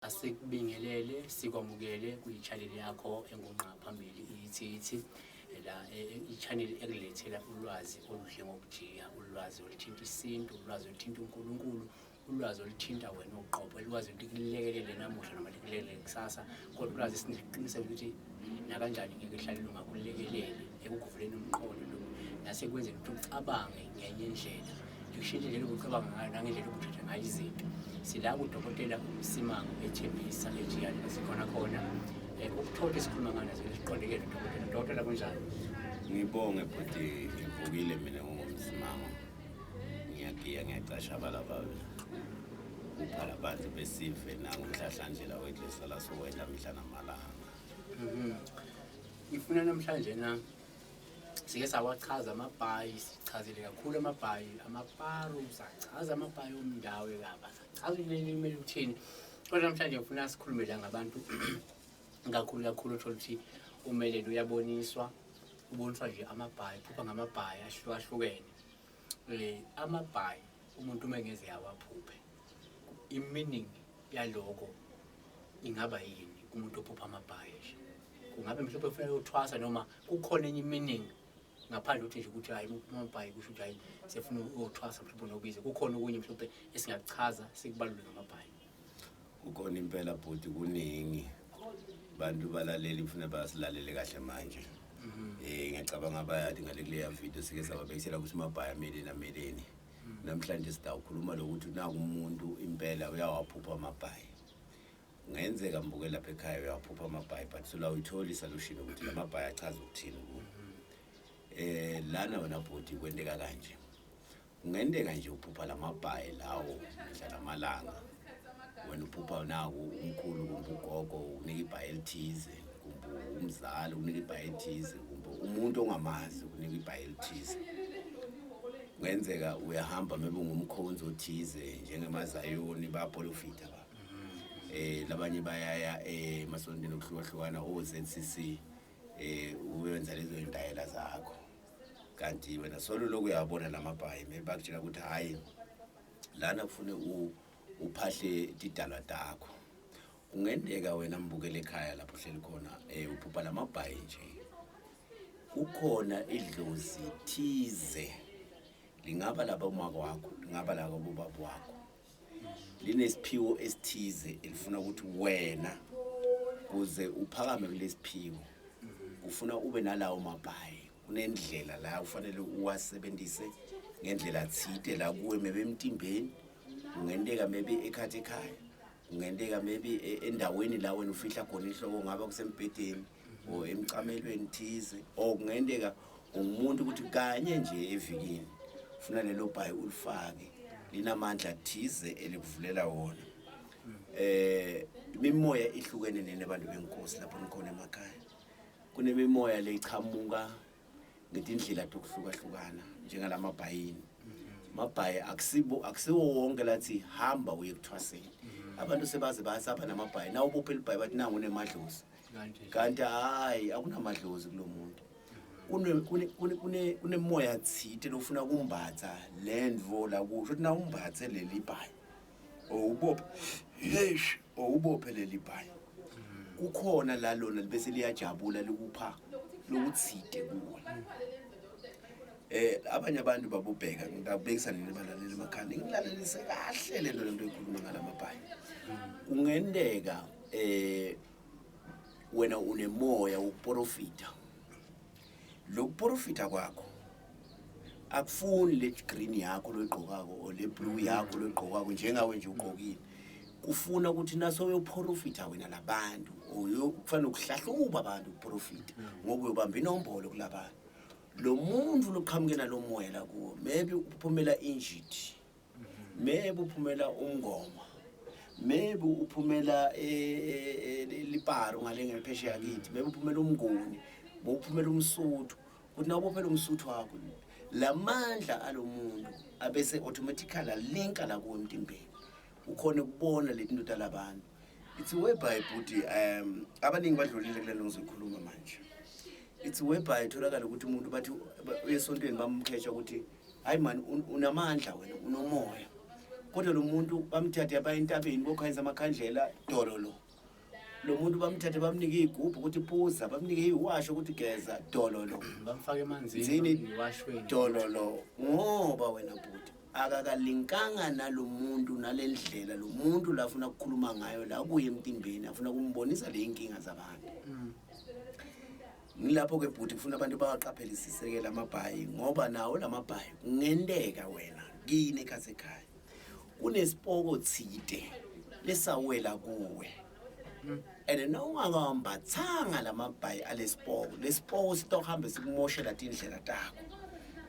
asikubingelele sikwamukele kwi-channel yakho engonqa phambili ithi la i-channel ekulethela ulwazi oludle ngokujiya, ulwazi oluthinta isintu, ulwazi oluthinta uNkulunkulu, ulwazi oluthinta wena uqobo, ulwazi olukulekelele namuhla noma likulekelele kusasa, kodwa ulwazi esiniqiniseka ukuthi nakanjani ngeke hlale lungakulekelele ekuvuleni umqondo nasekwenzeni ukuthi ucabange ngenye indlela, likushintshe nje ukucabanga ngayo nangendlela obuthatha ngayo izinto. Sila kudokotela Msimango ethembisa ejiyani esikhona khona ukuthola isikhuluma ngana siqondekile dokotela kunjani? Ngibonge bhuti, ngivukile mina ngomsimango. Ngiyagiya ngiyacasha abalababe. Uphala bantu besive nangomhlahlandlela wethu la sokwenda mihla namalanga. Ngifuna namhlanje na sike sawachaza amabhayi, sichazile kakhulu amabhayi, amaparu, sachaza amabhayi omndawo ekaba. Sachaza imeli uthini. Kodwa namhlanje ngifuna sikhulume la ngabantu kakhulu uthola ukuthi umelelo uyaboniswa, uboniswa nje amabhayi, phupha ngamabhayi ahlukahlukene. Amabhayi umuntu mengeze yawaphuphe, i-meaning yaloko ingaba yini umuntu ophupha amabhayi nje? Kungabe mhlawumbe ufuna ukuthwasa noma kukhona enye i-meaning ngaphandle ukuthi nje ukuthi hayi amabhayi kusho ukuthi hayi sefuna ukuthwasa mhlawumbe nokubiza, kukhona okunye mhlawumbe esingakuchaza sikubalule ngamabhayi? Ukona impela bhuti, kuningi bantu balaleli ufuna basilalele kahle manje. Ngiyacabanga bayadi ngale kuleya video sike sababekisela ukuthi amabhayi amele nameleni. Namhlanje sidawukhuluma lokuthi naku umuntu impela uyawaphupha amabhayi. Ngenzeka mbuke lapha ekhaya uyaphupha amabhayi, but sola uyithola isolution ukuthi lamabhayi achaza ukuthini ku. Lana wena bhuti kwendeka kanje. Ungendeka nje uphupha lamabhayi lawo mhla namalanga. Wena uphupha naku umkhulu kumbe ugogo unika ibhayi elithize, kumbe umzali unika ibhayi elithize, kumbe umuntu ongamazi unika ibhayi elithize. Ngenzeka uyahamba maybe ngumkhonzo othize njengemazayoni baprofita ba. Labanye bayaya emasontweni okuhlukahlukana oZCC uyenza lezo indayela zakho. Kanti wena solo lokhu uyabona lamabhayi bakutshela ukuthi hayi lana kufune uphahle tidalwa takho. Ungendeka wena mbukele ekhaya lapho hleli khona uphupha lamabhayi nje. Kukhona idlozi thize, lingaba laba umaka wakho, lingaba laba ubaba wakho, linesiphiwo esithize elifuna ukuthi wena kuze uphakame kulesiphiwo ufuna ube nalawo mabhayi. Kunendlela la ufanele uwasebenzise ngendlela thide la kuwe, maybe emtimbeni, ungendeka maybe ekhathi ekhaya, ungendeka maybe endaweni la wena ufihla khona inhloko ngaba kusembedeni o emcamelweni thize, o kungendeka umuntu ukuthi kanye nje evikini ufuna lelo bhayi ulifake, linamandla thize elikuvulela wona. Imimoya ihlukene nenabantu benkosi lapho nikhona emakhaya. Kunemimoya lechamuka ngetindlela zokuhlukahlukana njengalamabhayini. Amabhayi akusiwo wonke lathi hamba uye kuthwaseni. Abantu sebaze bayasapha namabhayi, nawo ubophe libhayi bathi nangu unemadlozi. Kanti hayi akunamadlozi kulomuntu. Kunemoya thide lofuna kumbatha lendvo la kusho ukuthi na umbathe leli bhayi ubophe leli bhayi. Kukhona la lona bese liyajabula likupha lokuthide kuwe. Abanye abantu babubheka ngibabekisa nebalaleli emakhaya ngilalelise kahle lento ekhuluma ngalamabhayi. Ungendeka wena unemoya wokuprofita. Lokuprofita kwakho akufuni le green yakho loyiqhokako o le blue yakho loyiqhokako njengawe nje ugqokile. Kufuna ukuthi naso uyoprofita wena labantu kufanele ukuhlahluba abantu ukuprofita ngoba uyobamba inombolo kulabantu. Lo muntu loqhamukela lo moya la kuwo, maybe uphumela injid, maybe uphumela umngoma, maybe uphumela liparu ngale ngepheshe yakithi, maybe uphumela umnguni, uphumela umsuthu. Kuthi nawo uphumela umsuthu wakho, lamandla alomuntu abese automatically linka la kuwe emtimbeni. Ukhona ukubona letinto labantu. It's whereby bhuti abaningi badlulile kulelo ngizokhuluma manje. It's whereby tholakala ukuthi umuntu bathi esontweni bamkhetsha ukuthi hayi man unamandla wena, unomoya. kodwa lo muntu bamthathe abaya entabeni bokhanyisa amakhandlela dololo. Lo muntu bamthathe bamnike igubhu ukuthi phuza, bamnike iwasho ukuthi geza dololo. Bamfake emanzini iwashweni dololo. Ngoba wena bhuti akakalinkanga nalomuntu nalendlela lo muntu la afuna ukukhuluma ngayo la kuye emtimbeni afuna kumbonisa le inkinga zabantu. Ngilapho ke bhuti kufuna abantu bawaqaphelisiseke lamabhayi ngoba nawo lamabhayi kungendeka wena kini ekhaya kunesipoko thide lesawela kuwe. And no ungakawambathanga lamabhayi alesipoko lesipoko sitohambe sikumoshela indlela takho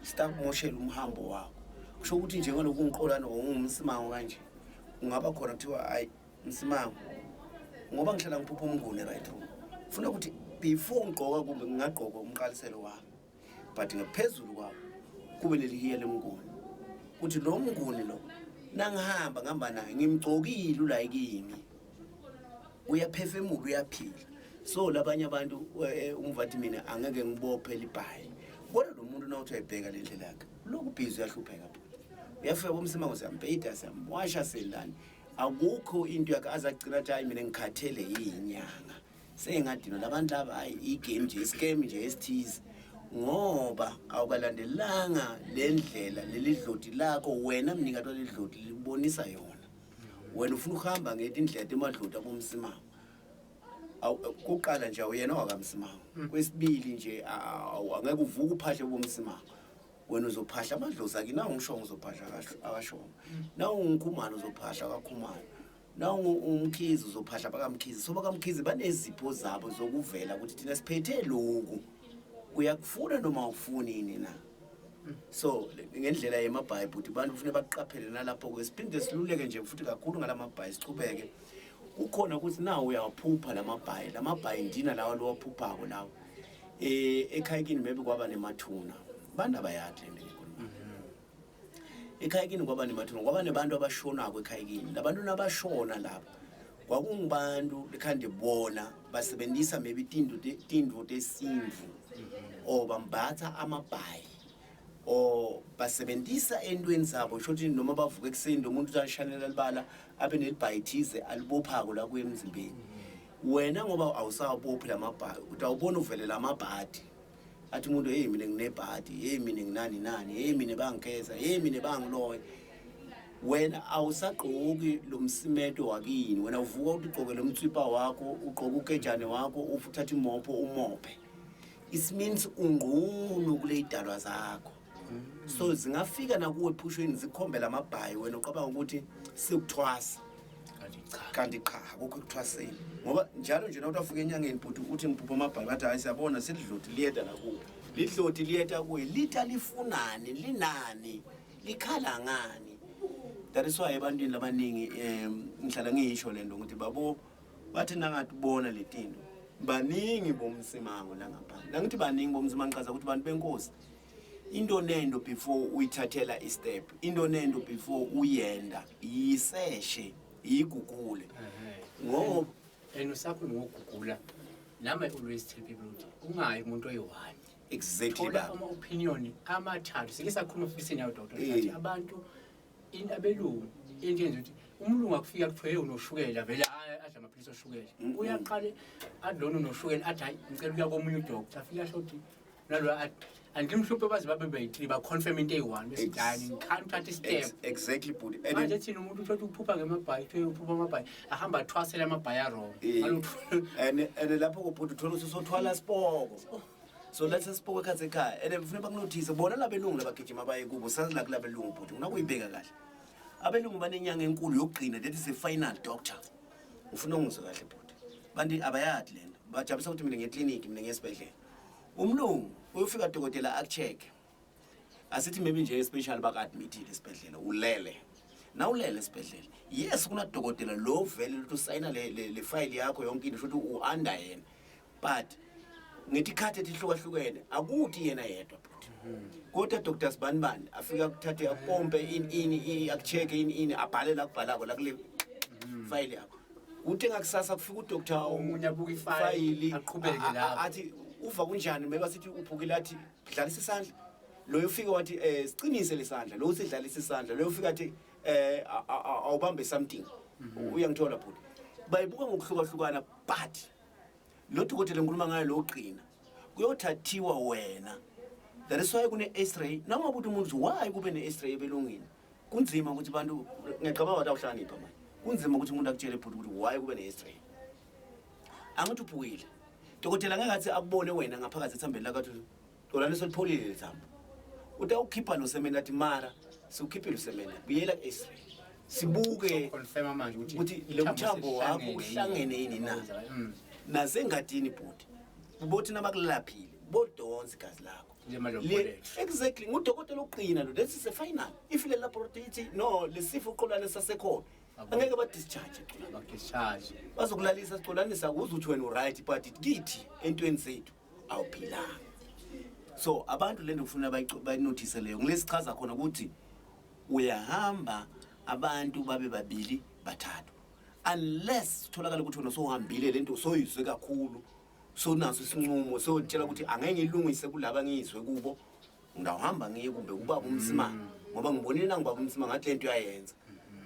sitakumoshela umhambo wakho. Kusho ukuthi nje ngoba kungiqolana ngumsimango kanje ungaba khona kuthiwa ayi Msimango ngoba ngihlala ngiphupha umnguni right through ufuna ukuthi before ngigqoka kumbe ngingagqoka umqaliselo wami but ngaphezulu kwawo kube lelihiya lemnguni ukuthi lo mnguni lo nangihamba naye ngimgcokile ula yikini uyaphefemula uyaphila. So labanye abantu umvathi mina angeke ngibophe libhayi kodwa lo muntu nawuthi uyibheka le ndlela yakhe lokhu busy uyahlupheka. Uyafika bomsimango siyambheda siyamwasha selani akukho into yakhe azagcina athi hayi mina ngikhathele yinyanga sengadina labantu laba hayi igame nje scam nje esithize ngoba awukalandelanga le ndlela leli dloti lakho wena mnikati leli dloti libonisa yona. Wena ufuna ukuhamba ngedindlela emadloti abomsimango kuqala nje uyena wakamsimango kwesibili nje angeke uvuke uphahle bomsimango wena uzophahla amadlozi akini na ngishongo uzophahla akashongo na ungikhumana uzophahla akakhumana na umkhizi uzophahla bakamkhizi. So bakamkhizi banezipho zabo zokuvela ukuthi thina siphethe lokhu uyakufuna noma ufuni na. So ngendlela yemabhayibheli abantu kufanele baqaphele nalapho kwesiphinde siluleke nje futhi kakhulu ngalamabhayi sichubeke kukhona ukuthi nawe uyaphupha lamabhayi ndina lawa lowaphuphako lawo ekhayikini maybe kwaba nemathuna banda bayadle ngikhuluma ekhayikini kwaba nemathuna kwaba nebantu abashonako ekhayikini labantu nabashona lapha kwakungibantu likhande bona basebenzisa maybe tindvo tesindvu or bambatha amabhayi or basebenzisa endweni zabo shothi noma bavuka ekseni umuntu utashanela libala abe nelibhayithize alibophako la kwemzimbeni. Wena ngoba awusabophi lamabhayi utawubona uvelela amabhadi athi umuntu hey mina nginebhadi hey mina nginani hey mina bangigeza hey mina bangiloya. Wena awusagqoki lo msimeto wakini wena uvuka uthi ugqoke lo mtswipa wakho ugqoka uketshane wakho ufuthatha imopho umophe. It means ungqunu kule idalwa zakho. So zingafika nakuwe ephushweni zikhombela amabhayi wena uqabanga ukuthi sikuthwasa kanti cha akukho ukuthwaseni ngoba njalo nje nawuthi afika enyangeni bhuti uthi ngiphupha amabhayi bathi hayi siyabona selidloti liyeda nakuwe lidloti liyeda kuwe litha lifunani linani likhala ngani. That is why ebantwini labaningi ngihlala ngisho lento ukuthi babo bathi nangathi bona letinto baningi bomsimango la ngaphandle nangithi baningi bomsimango qaza ukuthi bantu benkosi into nendo before uyithathela istep into nendo before uyenda yiseshe igugule ngoba usapho ngokugugula nami I always tell people ungayi umuntu oyi-1 exactly thola ama opinion amathathu sike sakhuluma ofisini yawo doctor ukuthi abantu abelungu into yenza ukuthi umlungu akufika kuthiwe unoshukela vele adla amaphilisi oshukela uyaqale adlona unoshukela athi hayi ngicela ukuya komunye udoctor afika shothi nalo andimhluphe baze babe beyi3 ba confirm into eyi1 bese dani can't uthatha step exactly budi manje thina umuntu uthi uphupha ngemabhayi uphupha amabhayi ahamba athwasela amabhayi wrong and lapho kubhuti uthola ususothwala sipoko. So let's sipoko ekhathe ekhaya and kufanele bakunothise bona labelungu labagijima baye kubo sazi la kulabelungu bhuti unakuyibheka kahle abelungu banenyanga enkulu yokugcina that is a final doctor ufuna ungizwe kahle bhuti bantu abayadi lento bajabulisa ukuthi mina ngeclinic mina ngesibhedlela umlungu uyofika dokotela akucheck asithi maybe nje special baka-admitile esibhedlela ulele na ulele esibhedlela yes kuna dokotela lo vele luthi sayina le file yakho yonke into shothi u-under yena but ngithi khathe ihlukahlukene akuthi yena yedwa bhuti kodwa Dr. Sbanibani afika kuthathe apompe ini akucheck ini abhale la kubhalako la kule file yakho uthi ngakusasa kufika udoctor omunye abuka ifile aqhubeke lapho athi uva kunjani maybe sithi uphukile athi dlalisa isandla lo ufika wathi sicinise lesandla lo usidlalisa isandla lo ufika athi awubambe something uyangithola bhuti bayibuka ngokuhlukahlukana but lo dokotela ngikhuluma ngayo lo qina kuyothathiwa wena that is why kune X-ray noma ukuthi umuntu why kube ne X-ray ebelungini kunzima ukuthi abantu ngiyacabanga ukuthi awuhlakanipha manje kunzima ukuthi umuntu akutshele bhuti ukuthi why kube ne X-ray angithi uphukile dokotela ngeke akubone wena ngaphakathi ethambeni lakathi dolana solipholile lethambo utawukhipha lo semena athi mara siukhiphe lo semena buyela X-ray sibuke confirm manje ukuthi lo mthambo wakho uhlangene yini na nasengadini bhuti ubothi namakulaphile bodonsi igazi lakho exactly ngudokotela oqina lo this is a final if le laboratory no lesifo uqolane sasekhona angeke ba discharge bazokulalisa siqolanisa kuze uthi wena right but kithi entweni zethu awuphilanga so abantu lento ufuna bayinotice leyo ngilesichaza khona ukuthi uyahamba abantu babe babili bathathu unless tholakala ukuthi wena sohambile lento soyizwe kakhulu so naso isinqumo so tshela ukuthi angeke ngilungise kulaba ngizwe kubo ngidawuhamba ngiye kumbe ubaba uMsimango ngoba ngibonile nangibaba uMsimango ngathi lento uyayenza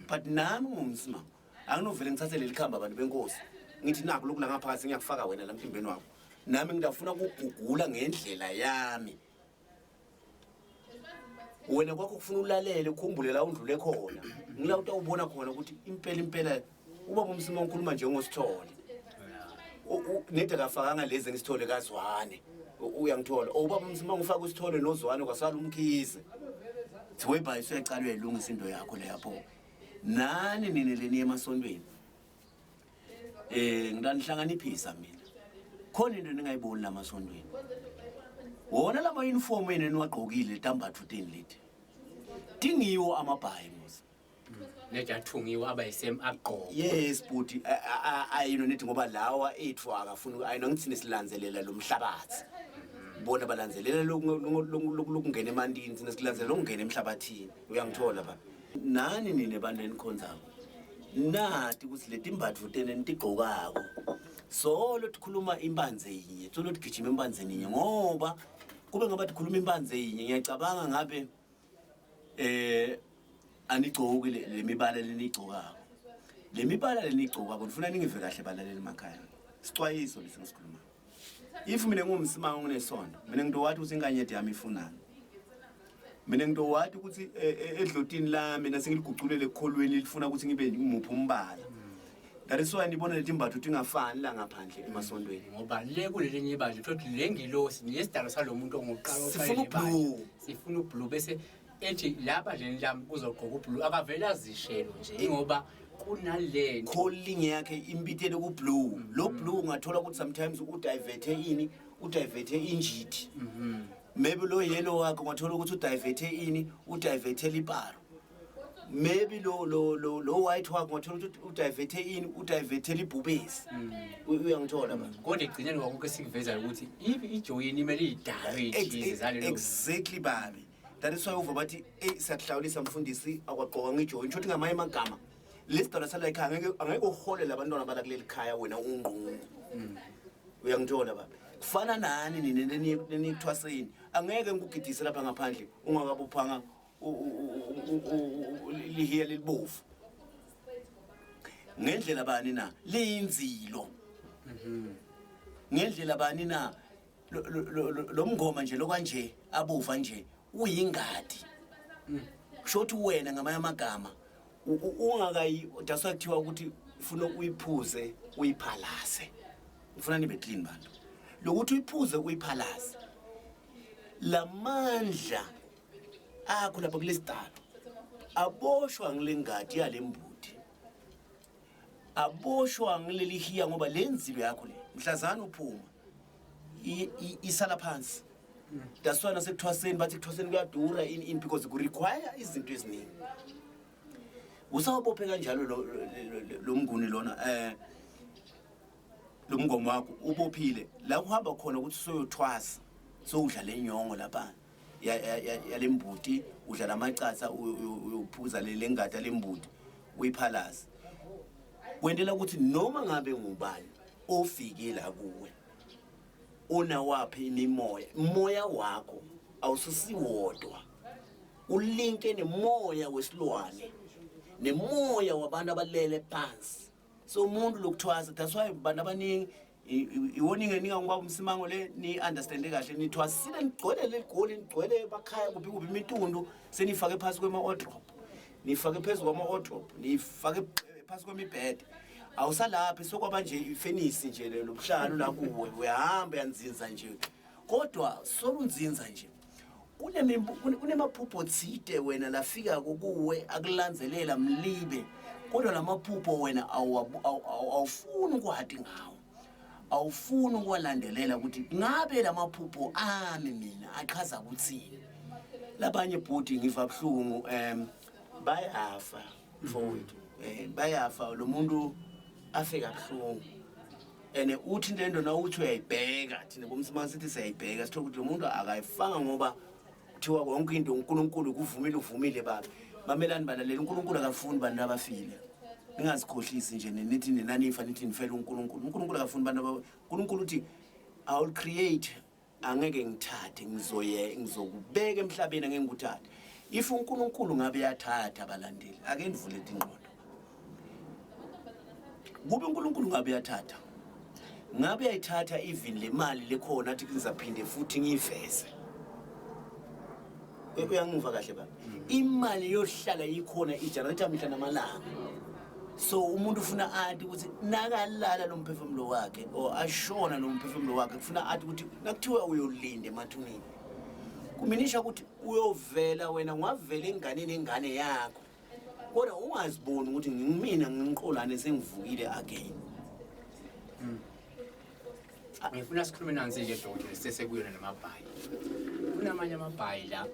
but nami ngumsimango anginovele ngithathe lelikhamba abantu benkosi ngithi naku lokula ngaphakathi ngiyakufaka wena la mpimbeni wakho nami ngidafuna ukugugula ngendlela yami wena kwakho kufuna ulalele ukhumbule la undlule khona ngila utawubona khona ukuthi impela ubaba uMsimango ukhuluma nje ngosithole nede kafakanga lezi ngisithole kazwane uyangithola ubaba uMsimango ufaka usithole nozwane kwasala umkhize thiwe bhayiso yacalwe yilungisa into yakho le yapho nani nineleni emasontweni ngidanihlanganiphisa mina khona into ningayiboni lamasontweni wona lama uniform yena niwagqokile tambathu teni leti dingiwo amabhayi musa nejathungiwe abayisem aqoqo yes buti ayino nithi ngoba lawa ethu akafuna ayino ngithini silanzelela lo mhlabathi bona balanzelela lokungena emandini sina silanzelela lokungena emhlabathini uyangithola baba nani nine bantu enikhonzayo nathi ukuthi leti imbatho tene nitigqokako solo tikhuluma imbanze yinye solo tigijima imbanze yinye ngoba kube ngabe tikhuluma imbanze yinye ngiyacabanga ngabe anigcoki le mibala lenigcokako le mibala lenigcokako ngifuna ningive kahle balaleli emakhaya sicwayiso lesingisikhuluma if mina ngumsimango nginesonto mina ngidowathi ukuthi inganyede yami ifunana mina ngidowathi ukuthi edlotini lami nasengiliguculele ekholweni lifuna ukuthi ngibe umuphi umbala that is why nibona leti imbatho tingafani la ngaphandle emasontweni ngoba le kulelinye ibandla uthi lengilosi nesidalo salomuntu ongoqala sifuna ublue bese ethi lapha nje lami uzogqoka ublue akavela azishelo nje ngoba kunale calling yakhe impitele ku blue lo blue ungathola ukuthi sometimes udiverte injiti maybe lo yellow wakhe ungathola ukuthi udiverte liparo maybe lo white wakhe ungathola ukuthi udiverte libhubesi uyangithola ba kodwa igcineni kwakho esikuveza ukuthi ijoyini imele idalwe ichize zalelo exactly babi that is why uva bathi siyahlawulisa mfundisi akwaqoka ngijoyini ngisho ukuthi ngamaye amagama lesidala sala ekhaya angeke uholela abantwana bala kuleli khaya wena ungqungu uyangithola baba kufana nani nenikuthwaseni angeke ngikugidise lapha ngaphandle ungakabuphanga lihiya lelibofu ngendlela bani na liyinzilo ngendlela bani na lo mngoma nje lokwanje abuva nje uyingadi shothi wena ngamanye amagama ungakayi daswa kuthiwa ukuthi ufuna uyiphuze uyiphalase ufuna nibe clean bantu lokuthi uyiphuze uyiphalase lamandla akho lapha kulesidalo aboshwa ngilengadi yalembuti aboshwa ngilelihiya ngoba lenziwe yakho le mhlazana uphuma isala phansi daswa nasekuthwaseni bathi kuthwaseni kuyadura in because ku require izinto eziningi usawubophe kanjalo lo mnguni lona lo mngoma wakho ubophile la uhamba khona ukuthi soyothwasa sowudlala inyongo lapha yalembuti udlala amacatha uyophuza lengadi lembuti uyiphalaza wendela ukuthi noma ngabe ngubani ofike la kuwe una waphi moya wakho awususiwodwa ulinke nemoya wesilwane nemoya wabantu abalele phansi. So umuntu lokuthwasa, that's why bantu abaningi iwoninge ningangwa Msimango le ni understand kahle nithwasile nigcwele legoli nigcwele bakhaya kuphi imitundu senifake phansi kwema wardrobe. Nifake phezulu kwama wardrobe, nifake phansi kwemibhede. Awusalapha sokwaba nje ifenisi nje lobuhlalo la kuwe uyahamba yanzinza nje. Kodwa solunzinza nje. Kunemaphupho tsite wena lafika kuwe akulandzelela mlibe. Kodwa lamaphupho wena awufuni ukwathi ngawo. Awufuni ukwalandelela ukuthi ngabe lamaphupho ami mina aqhaza ukuthini. Labanye bhuti ngiva buhlungu bayafa mfowethu. Bayafa lo muntu afika buhlungu. Ene uthi into na uthi uyayibheka thina bomsima sithi siyayibheka sithola ukuthi lo muntu akayifanga ngoba kuthiwa konke into uNkulunkulu uvumile baba. Mamelani balalela uNkulunkulu akafuni bantu abafile. Ningazikhohlisi nje nithi ninanifa nithi nifela uNkulunkulu. uNkulunkulu akafuni bantu uNkulunkulu uthi I will create angeke ngithathe ngizokubeka emhlabeni angeke ngikuthathe. If uNkulunkulu ngabe yathatha abalandeli ake nivule ingqondo. Kube uNkulunkulu ngabe yathatha. Ngabe yayithatha even le mali lekhona athi ngizaphinde futhi ngiyiveze. Uyangiva kahle baba. Imali yohlala ikhona igenerator mihla namalanga. So umuntu ufuna athi ukuthi nakalala lo mphefumulo wakhe or ashona lo mphefumulo wakhe ufuna athi ukuthi nakuthiwa uyolinda emathuneni. Kuminisha ukuthi uyovela wena ngwavela enganeni engane yakho. Kodwa ungaziboni ukuthi ngimina nginqolane sengivukile again. Ngifuna sikhulume nansi nje Dr. Sesekuyona namabhayi. Kunamanye amabhayi la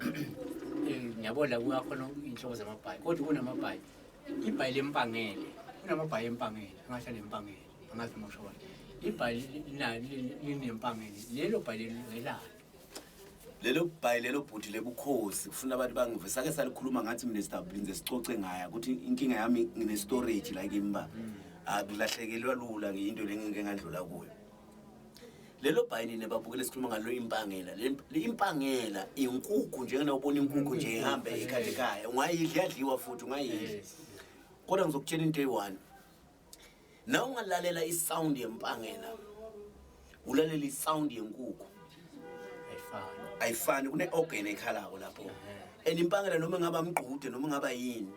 ngiyabona kuyakhona inhlobo zamabhayi kodwa kunamabhayi ibhayi lempangele. Kunamabhayi empangele angahlala empangele angazi mashobona. Ibhayi linempangele lelo bhayi lelala. Lelo bhayi lelo bhuti lebukhosi kufuna abantu bangive sake salikhuluma ngathi mina stablinze sicoce ngaya ukuthi inkinga yami ngine storage la kimba akulahlekelwa lula ngiyinto lengike ngadlula kuyo. Lelo bhayi nebabukele sikhuluma ngalo impangela le impangela inkukhu njengena ubona inkukhu nje ihamba ekhaya ekhaya ungayidla yadliwa futhi ungayidla. Kodwa ngizokutshela into eyi1 na ungalalela isound yempangela ulalela isound yenkukhu ayifani kune organ ekhalako lapho. And impangela noma ngaba mgqude noma ngaba yini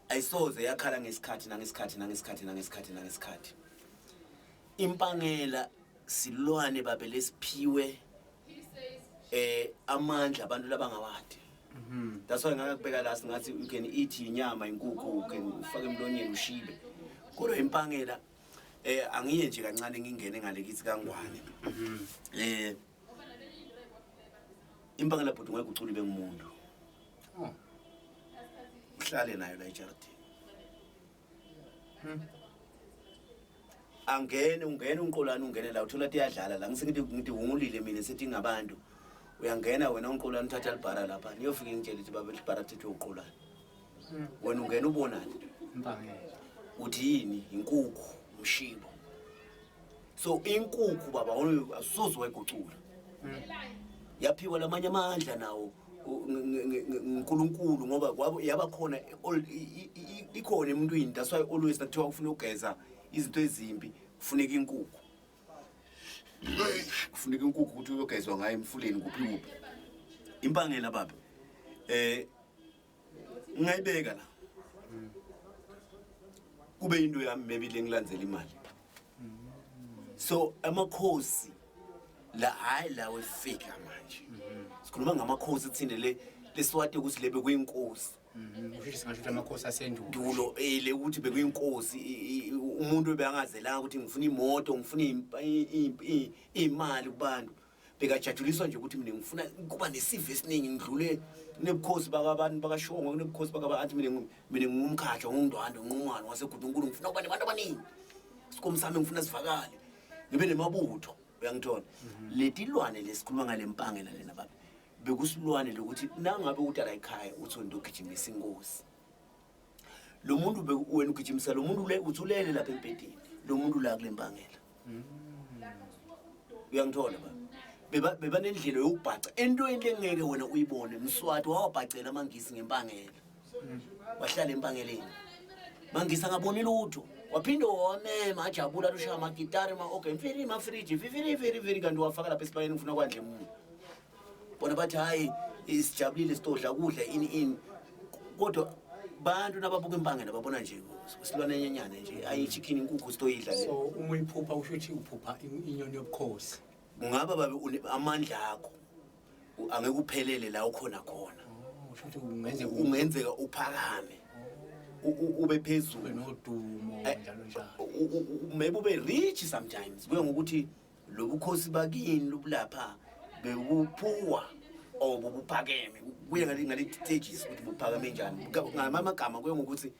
ayisoze yakhala ngesikhathi. Impangela silwane babe lesiphiwe amandla abantu labangawadi. That's why ngakubeka la singathi you can eat inyama inkukhu you can ufake emlonyeni ushibe. Kodwa impangela angiye nje kancane ngingene ngale kithi kangwane. Impangela bhuti ngeke ucule bengumuntu. Uhlale nayo la ejardi. Ungena unqolana ungene la uthola ukuthi iyadlala la ngithi ungulile mina sethi ngabantu uyangena wena unqolana uthatha libhara lapha niyofika ngitshela ukuthi baba libhara thithi uqolana. Wena ungena ubonani impangela uthi yini inkukhu umshibo. So inkukhu baba asuze wayegucula. Yaphiwa lamanye amandla nawo uNkulunkulu ngoba kwabo yabakhona ikhona emntwini. That's why always nakuthiwa ufuna ugeza izinto ezimbi kufuneka inkukhu. Kufuneka inkukhu ukuthi uyogezwa ngayo emfuleni kuphi. Impangela baba ngayibeka la kube into yami maybe lengilandzela imali. So amakhosi la hayi la wefika manje. Sikhuluma ngamakhosi ethinde leswati ukuthi lebe kuyinkosi. Usho singasho amakhosi asendulo le ukuthi bekuyinkosi umuntu ebangazelanga ukuthi ngifuna imoto ngifuna imali kubantu. Bekajajuliswa nje ukuthi mina ngifuna kuba nesive esiningi ngidlule nebukhosi bakabantu bakashongo nebukhosi bakabantu mina ngumkhatsha ngungdwando nqumwana waseGudunkulu ngifuna kuba nabantu abaningi. Sikomi sami ngifuna sivakale ngibe nemabutho uyangithola. Letilwane lesikhuluma ngale mpangela lena baba bekusilwane lokuthi nangabe utala ekhaya uthi ndogijimisa inkosi. Lo muntu wena ugijimisa lo muntu le uthulele lapha empedini lo muntu la kule mpangela. Uyangithola baba beba nendlela yokubhaca into engeke wena uyibone Mswati wawabhacela amangisi ngempangela. wahlala empangeleni mangisa ngaboni lutho waphinde wamema ajabula lushaya amagitari okay mfiri mafriji viviri kanti wafaka lapha esibayeni ngifuna kwandle umuntu bona bathi hayi isijabulile sitodla kudla ini kodwa bantu nababuka impangela babona nje silwane nyenyane nje ayi chicken inkukhu sitoyidla le so uma uyiphupha ushuthi uphupha inyoni yobukhosi ngaba babe amandla akho angeke uphelele la ukhona khona ushuthi ungenzeka uphakame ube phezulu nodumo njalo njalo maybe ube rich sometimes kuye ngokuthi lobukhosi bakini lobulapha bebuphuwa obuphakeme kuye ngale stages ukuthi buphakame njani ngamagama kuye ngokuthi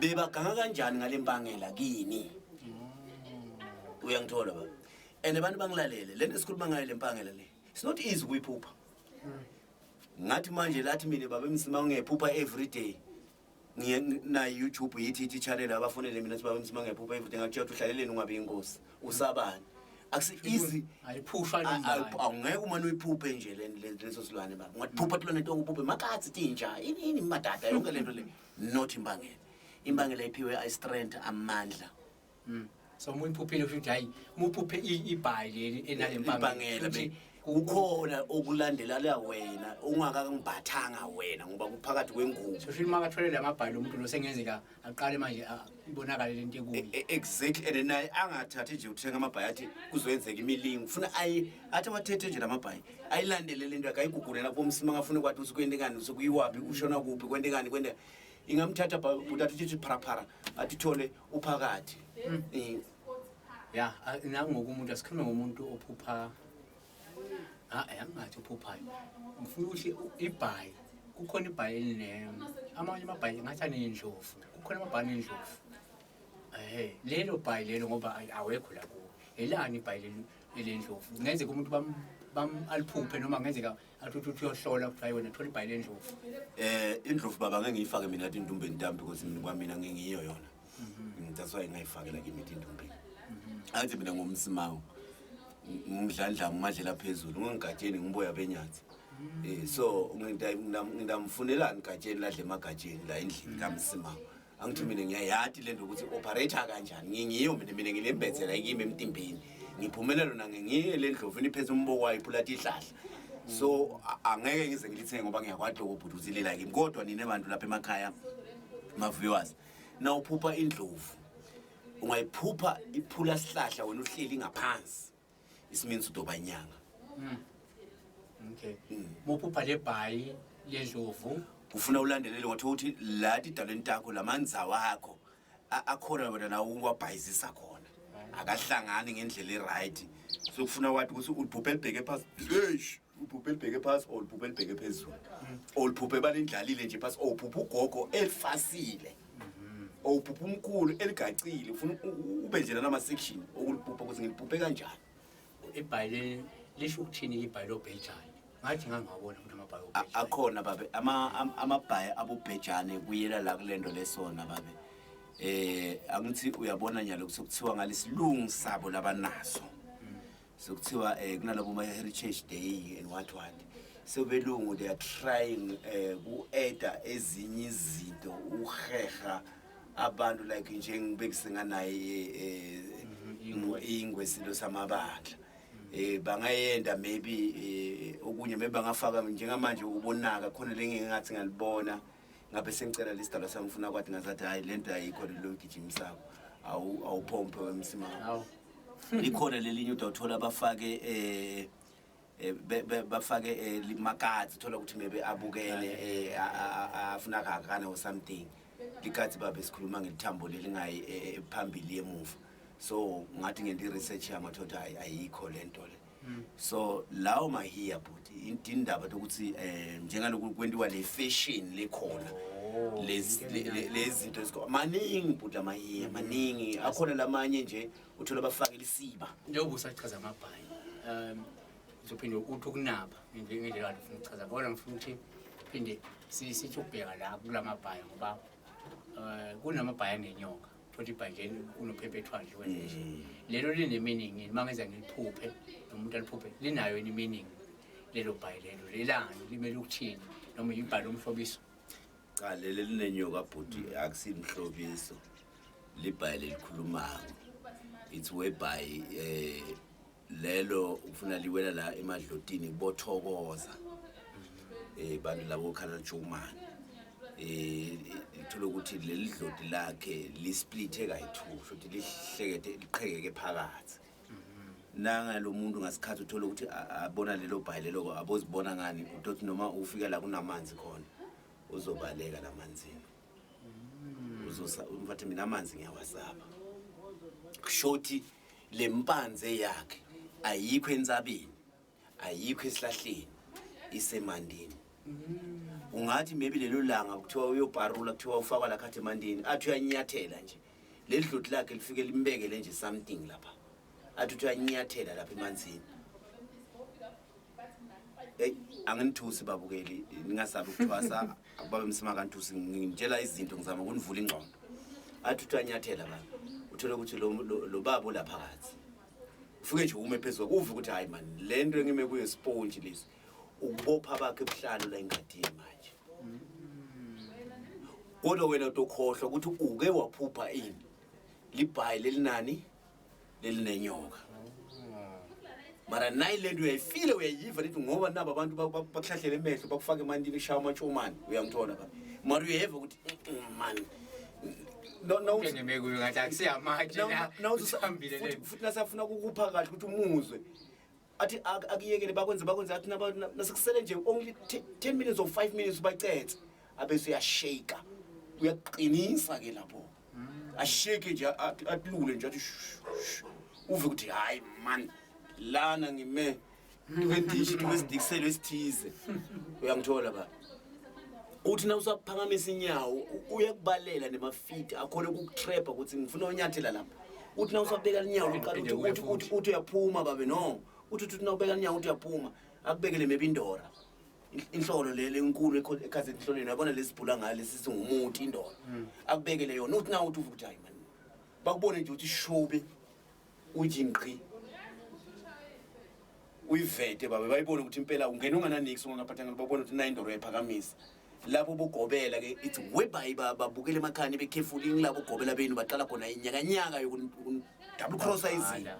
bebaganga kanjani ngale mpangela kini uyangithola baba and abantu bangilalele lento esikhuluma ngayo le mpangela le it's not easy kuyiphupha ngathi manje lathi mina baba Msimango ngephupha every day na YouTube yithi channel abafonele mina siba Msimango ngephupha every day ngathi uhlaleleni ungabe inkosi usabani akusi easy ayiphushwa awungeke umane uyiphuphe nje leso silwane baba ungaphupha tilwane nto ngophuphe makatsi tinja ini madada yonke lento le not imbangela iphiwe I strength amandla so muyiphuphile futhi hayi muphuphe ibhayili enale impangela kukhona okulandela la wena ungakangibhathanga wena ngoba kuphakathi kwengubo so futhi makatholele amabhayili umuntu lo sengenzeka aqale manje ibonakale lento ekuyo exactly and naye angathathi nje uthenga amabhayi athi kuzoyenzeka imilingo ufuna athi wathethe nje lamabhayi ayilandele lento yakhe ayigugulela lapho Msimango afuna kwathi usukwende kani usukuyiwapi ushona kuphi kwende kani kwende ingamthatha butathi thithi pharaphara athi thole uphakathi ya nangoku umuntu asikhuluma ngomuntu ophupha angathi uphuphayo ngifuna ukuthi ibhayi kukhona ibhayi eline amanye amabhayi ngathi anendlovu kukhona amabhayi anendlovu lelo bhayi lelo ngoba awekho la kuwo elani ibhayi lendlovu ngenzeka umuntu aliphuphe noma ngenzeka athi uyohlola ukuthi hayi wena thola ibhayi lendlovu indlovu baba ngeke ngiyifake mina athi intumbeni ntambi because mina kwamina ngingiyo yona that's why ngayifakela kimi intumbeni athi mina ngomsimango ngidlandla ngimadlela phezulu ngingatsheni ngiboya benyathi so ngidamfunelani gatsheni ladle emagajeni la endlini kaMsimango angithi mina ngiyayathi lento ukuthi operator kanjani ngingiyo mina ngilembezela kimi emtimbeni ngiphumela lona ngiye le ndlovini phezulu umboko wayo iphula ihlahla so angeke ngize ngilithenge ngoba ngiyakwadi ukubhuduzilila kimi kodwa nina abantu lapha emakhaya ma viewers na uphupha indlovu ungayiphupha iphula isihlahla wena uhleli ngaphansi isimeans udoba inyanga okay muphupha le bhayi lendlovu ufuna ulandelele ngothi uthi lathi talent yakho lamanza wakho akhona wena na uwabhayizisa khona akahlangani ngendlela eright so kufuna wathi ukuthi uphuphe libheke phansi uphuphe libheke phansi or uphuphe libheke phezulu or uphuphe balendlalile nje phansi or uphuphe ugogo elifasile or uphuphe umkhulu eligacile ufuna ube nje nama section okuliphupha ukuthi ngiliphuphe kanjani ibhayile lisho ukuthini ibhayile obhejane ngathi ngangabona ukuthi amabhayi obhejane akhona babe amabhayi abobhejane kuyela la kulendo lesona babe angithi uyabona nyalo kusukuthiwa ngalesilungu sabo labanaso sokuthiwa kunalabo ma heritage day and what so belungu they are trying ku-eda ezinye izinto uheha abantu like njengibekisengana naye ingwe silo samabandla bangayenda maybe okunye maybe bangafaka njengamanje ubonaka khona lengingathi ngalibona ngabe sengicela lisidalo sami ngifuna kwathi ngazathi hayi lento ayikho lo gijimisa awuphompe weMsimango likhona lelinye utawuthola bafake bafake limakati thola ukuthi maybe abukele afuna kakana or something likathi babe sikhuluma ngelithambo lelingayi phambili emuva so ngathi ngenti research yami athola ayikho lento le so lawo mahiya but indaba ukuthi njengaloku kwentiwa le fashion lekhona lezinto esikho maningi but lamahiya maningi akhona lamanye nje uthola bafake lisiba njengoba usachaza amabhayi uzophinde uthi ukunaba ngendlela kanti ufuna ukuchaza kodwa ngifuna ukuthi phinde sithi ubheka la kulamabhayi ngoba kunamabhayi anenyoka futhi ibhayini kunophephethu nje wenze lelo line meaning mangeza ngiliphuphe nomuntu aliphuphe linayo meaning lelo bhayi lelo lelani limele ukuthini noma ibhalo omhlobiso cha leli linenyoka bhuti akusimhlobiso libhayi lelikhulumayo it's whereby lelo ufuna liwela la emadlotini bothokoza bantu labo khala Jomani ithola ukuthi leli dloti lakhe lisplithe kayi2 futhi lihlekete liqhekeke phakathi nanga lo muntu ngasikhathi uthola ukuthi abona lelo bhayi lelo abozibona ngani uthi noma ufika la kunamanzi khona uzobaleka lamanzini umfathe mina amanzi ngiyawasaba kushothi lempanze yakhe ayikho entsabeni ayikho esihlahleni isemandini ungathi maybe lelo langa kuthiwa uyoparula kuthiwa ufakwa la khathi emandini athi uyanyathela nje leli dloti lakhe lifike limbekele nje something lapha athi uyanyathela lapha emanzini anginithusi babukeli ningasabi ukuthwasa akubabe Msimango kantusi ngitshela izinto ngizama ukunivula ingqondo athi uyanyathela baba uthola ukuthi lo baba lapha phakathi ufike nje ume phezulu uve ukuthi hayi man lento engime kuye sponge lesi ukubopha bakhe ebuhlalo la engadini manje kodwa wena utokhohlwa ukuthi uke waphupha ini libhayi lelinani lelinenyoka mara nayi lento uyayifile uyayiva lithi ngoba naba abantu bakuhlahlele emehlo bakufaka emandini shawa amachomani uyangithola baba mara uyeva ukuthi man no ngimekuyo ngathi akusiyamatshe la usihambile le futhi nasafuna ukupha kahle ukuthi umuzwe athi akuyekele bakwenze athi nasekusele nje only 10 minutes or 5 minutes bacethe abese uyashake uyaqinisa ke lapho ashake nje atlule nje athi uve ukuthi hayi man lana ngime kwendishi kwesidikiselo esithize uyangithola ba uthi na usaphakamisa inyawo uyakubalela nemafiti akhona ukutrapha ukuthi ngifuna unyathela lapha uthi na usabeka inyawo uqala uthi uyaphuma babe no uthi na ubeka inyawo uthi uyaphuma akubekele maybe indora inhlolo lele enkulu ekhaze enhlolweni yabona lesibhula ngale lesi ngumuthi indora akubekele yona uthi na uthi ukuthi hayi man bakubone nje uthi shobe uthi ngqi uyivete babe bayibone ukuthi impela ungena ungananiksi ungaphathanga babone ukuthi na indoro yaphakamisa lapho bugobela ke it's whereby babukele emakhani bekhefuli ngilabo gobela benu baqala khona inyakanyaka yoku double cross izinto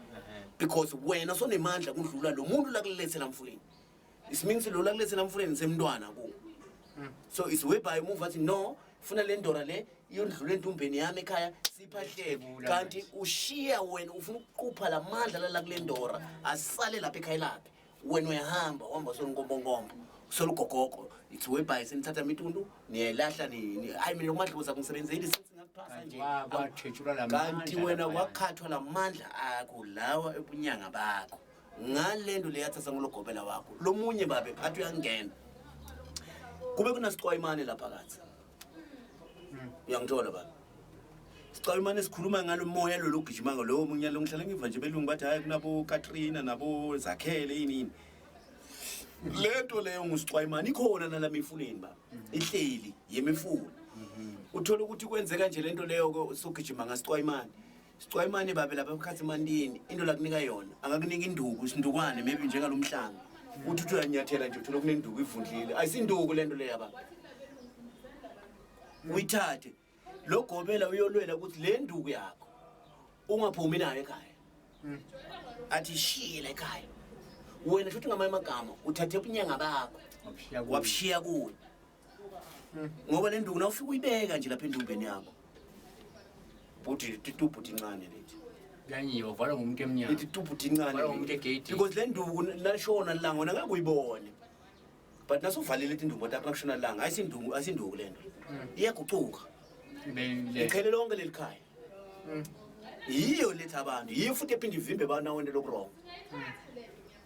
because wena sonemandla kudlula lo muntu la kulethela mfuleni it means lo la kulethela mfuleni semntwana ku so it's whereby move athi no funa le ndora le iyondlula entumbeni yami ekhaya siphahleke kanti ushiya wena ufuna ukuqupha lamandla la kule ndora asale lapha ekhaya lakhe wena uyahamba uhamba sonkombongombo solugogoko it's whereby senithatha imitundu niyelahla hayi mina kumadlozi akungisebenzeli singakuphasa nje kwathethula lamandla kanti wena wakhathwa lamandla akho lawa ebunyanga bakho ngalendo leyathatha ngologobela wakho lomunye babe athi uyangena kube kunasixwayimane lapha phakathi uyangithola baba sixwayimane sikhuluma ngalo moya lo logijima lo munye lo ngihlala ngiva nje belungu bathi hayi kunabo Katrina nabo Zakhele yini lento leyo ngusixwayimane ikhona nalami ifuleni baba ihleli yemifula uthola ukuthi kwenzeka nje lento leyo sogijima ngasixwayimane sixwayimane babe lapha phakathi emandini into la kunika yona angakunika induku isindukwane maybe njengalomhlanga uthi uyanyathela nje uthola kunenduku ivundlile ayisinduku lento leya baba uyithathe lo gobela uyolwela ukuthi le nduku yakho ungaphumi nayo ekhaya athi shiyela ekhaya wena futhi ngamanye amagama uthathe ubunyanga bakho wabushiya kuwe ngoba le nduku nawufika uyibeka nje lapha endumbeni yakho buthi titubuthi incane lethi yanyiwa vala ngomuntu emnyama lethi titubuthi incane vala ngomuntu egate because le nduku lashona langa wona ngeke uyibone but nasovalele lethi ndumbo tapha kushona langa ayisinduku lento iyaguquka iqhele lonke lelikhaya yiyo letha abantu yiyo futhi ephinde ivimbe bana wena lokurong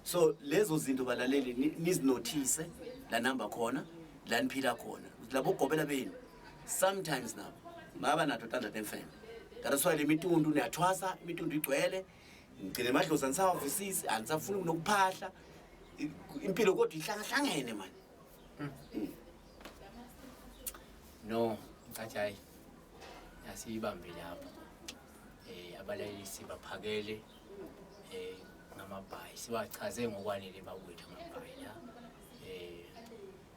so lezo zinto balaleli nizinotice la number khona la niphila khona labo gobela benu sometimes now baba nato tanda temfene that's why le mitundu niyathwasa imitundu igcwele ngicela emadlozi anisawavisisi anisafuni nokuphahla impilo kodwa ihlangahlangene man no ngathi hayi yasibambe lapho abalalisi baphakele ngamabhayi sibachaze ngokwanele bakwethu amabhayi la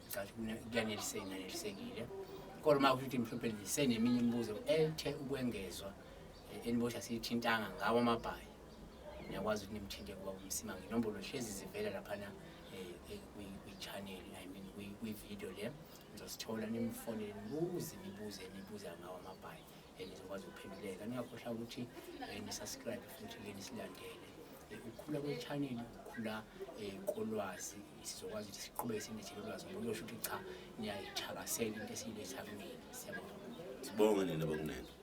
ngathi kuyanelisekile kodwa uma ukuthi mhlawumbe liseneminye imibuzo ethe ukwengezwa enibosha siyithintanga ngawo amabhayi niyakwazi ukuthi nimthinte kuba uMsimango inombolo hlezi zivela laphana kwi-channel I mean kwi-video le nizosithola nimfonele nibuze ngawo amabhayi nizokwazi ukuphenduleka ningakhohlwa ukuthi ni-subscribe futhi ke nisilandele ukukhula kwe-channel ukukhula kolwazi sizokwazi ukuthi siqhubeke sinethele ulwazi ngoba kuyosho ukuthi cha niyayithakasela into esiyiletha kumina. Siyabonga. Sibonge nina bokunene.